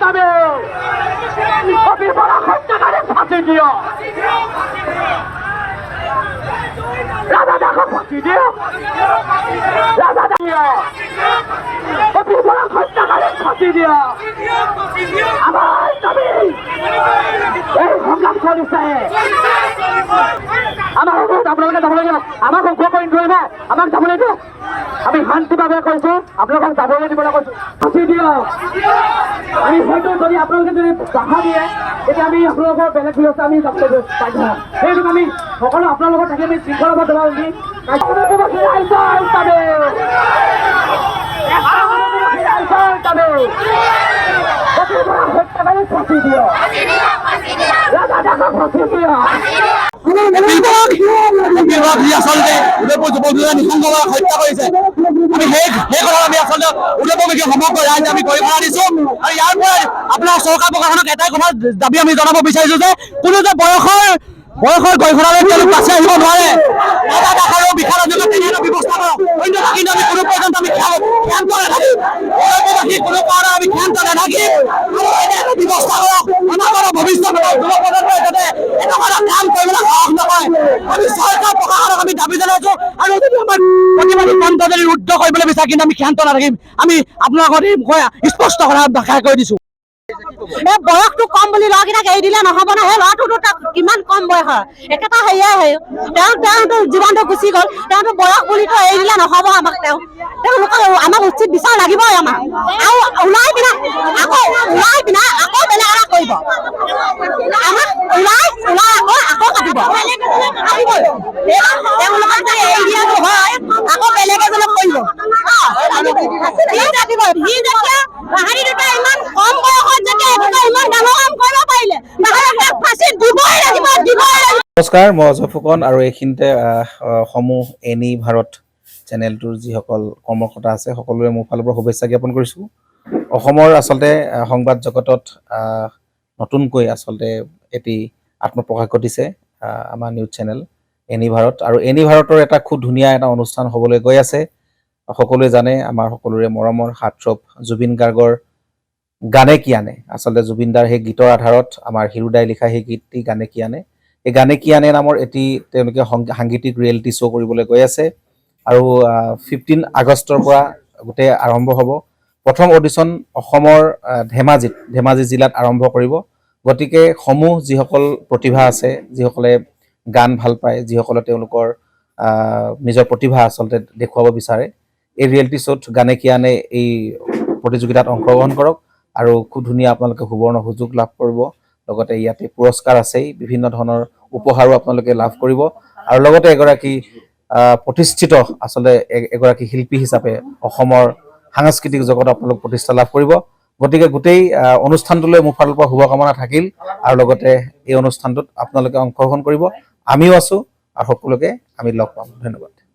দাবি বিফল হত্যাকারী ফাঁসি দিও রাজা দেখো ফাঁসি দিও রাজা দিও বিফল হত্যাকারী ফাঁসি দিও আমার দাবি এই সংগ্রাম চলিছে আমার আপোনালোকে যাব লাগিব আমাক অংশ কৰি ধৰিব আমাক যাব লাগিব আমি শান্তিভাৱে কৈছো আপোনালোকক যাবলৈ দিবলৈ কৈছো ফাঁচি দিয়ক আমি হয়তো যদি আপোনালোকে যদি বাধা দিয়ে তেতিয়া আমি আপোনালোকৰ বেলেগ ব্যৱস্থা আমি যাবলৈ বাধ্য হ'ম সেইটো আমি সকলো আপোনালোকৰ থাকি আমি শৃংখলাবদ্ধ দি ফাঁচি দিয়ক ৰাজা ডাঙৰ ফাঁচি দিয়ক আচলতে উদয়পুৰ যুৱকজনে নিঃসংগভাৱে হত্যা কৰিছে আমি সেই কথা আমি আচলতে উদয়পুৰবাসী সমগ্ৰ ৰাইজ আমি গৰিহণা দিছো আৰু ইয়াৰ পৰাই আপোনাৰ চৰকাৰ প্ৰশাসনক এটাই কথা দাবী আমি জনাব বিচাৰিছো যে কোনো যে বয়সৰ গৰিহণালৈ তেওঁলোক বাছি আহিব নোৱাৰে এটা দেশৰো বিশাল অঞ্চলত তেনেধৰণৰ ব্যৱস্থা কৰক অন্যথা কিন্তু আমি কোনো পৰ্যন্ত আমি ক্ষান্ত নাথাকিম উদয়পুৰবাসী কোনো কাৰণত আমি ক্ষান্ত নাথাকিম আৰু ব্যৱস্থা কৰক অনাগত ভৱিষ্যতৰ যুৱ প্ৰজন্মই যাতে এনেকুৱা কাম কৰিবলৈ সাহস নকৰে আমি চৰকাৰ প্ৰশাসনক আমি দাবী জনাইছো আৰু যদি আমাৰ প্ৰতিবাদী মন্ত্ৰ যদি ৰুদ্ধ কৰিবলৈ বিচাৰে কিন্তু আমি ক্ষান্ত নাথাকিম আমি আপোনালোকৰ স্পষ্ট কথা ভাষা কৰি দিছো এই বয়সটো কম বুলি ল'ৰাকেইটাক এৰি দিলে নহ'ব নহয় সেই ল'ৰাটোতো তাক কিমান কম বয়সৰ একেটা সেয়াই তেওঁতো জীৱনটো গুচি গ'ল তেওঁতো বয়স বুলিতো এৰি দিলে নহ'ব আমাক তেওঁলোকক আমাক উচিত বিচাৰ লাগিবই আমাক আৰু ওলাই পিনে আকৌ বেলেগ এটা কৰিব আমাক আকৌ কাটিব তেওঁলোকক যদি এৰি দিয়াটো হয় আকৌ বেলেগ এজনক কৰিব সি যেতিয়া বাহাৰী দুটা ইমান কম বয়সত যেতিয়া এইটো ইমান ডাঙৰ কাম কৰিব পাৰিলে তাহাঁতক ফাঁচি দিবই লাগিব নমস্কাৰ মই অজয় ফুকন আৰু এইখিনিতে সমূহ এনি ভাৰত চেনেলটোৰ যিসকল কৰ্মকৰ্তা আছে সকলোৰে মোৰ ফালৰ পৰা শুভেচ্ছা জ্ঞাপন কৰিছোঁ অসমৰ আচলতে সংবাদ জগতত নতুনকৈ আচলতে এটি আত্মপ্ৰকাশ ঘটিছে আমাৰ নিউজ চেনেল এনি ভাৰত আৰু এনি ভাৰতৰ এটা খুব ধুনীয়া এটা অনুষ্ঠান হ'বলৈ গৈ আছে সকলোৱে জানে আমাৰ সকলোৰে মৰমৰ হাৰ্টথ্ৰব জুবিন গাৰ্গৰ গানে কি আনে আচলতে জুবিন দাৰ সেই গীতৰ আধাৰত আমাৰ হিৰুদাই লিখা সেই গীতটি গানে কি আনে এই গানে কি আনে নামৰ এটি তেওঁলোকে সাংগীতিক ৰিয়েলিটি শ্ব' কৰিবলৈ গৈ আছে আৰু 15 আগষ্টৰ পৰা গোটেই আৰম্ভ হ'ব প্ৰথম অডিশ্যন অসমৰ ধেমাজি জিলাত আৰম্ভ কৰিব গতিকে সমূহ যিসকল প্ৰতিভা আছে যিসকলে গান ভাল পায় যিসকলে তেওঁলোকৰ নিজৰ প্ৰতিভা আচলতে দেখুৱাব বিচাৰে এই ৰিয়েলিটি শ্ব'ত গানে কি আনে এই প্ৰতিযোগিতাত অংশগ্ৰহণ কৰক আৰু খুব ধুনীয়া আপোনালোকে সুবৰ্ণ সুযোগ লাভ কৰিব লগতে ইয়াতে পুৰস্কাৰ আছেই বিভিন্ন ধৰণৰ উপহাৰো আপোনালোকে লাভ কৰিব আৰু লগতে এগৰাকী প্ৰতিষ্ঠিত আচলতে এগৰাকী শিল্পী হিচাপে অসমৰ সাংস্কৃতিক জগতত আপোনালোক প্ৰতিষ্ঠা লাভ কৰিব গতিকে গোটেই অনুষ্ঠানটোলৈ মোৰ ফালৰ পৰা শুভকামনা থাকিল আৰু লগতে এই অনুষ্ঠানটোত আপোনালোকে অংশগ্ৰহণ কৰিব আমিও আছো আৰু সকলোকে আমি লগ পাম ধন্যবাদ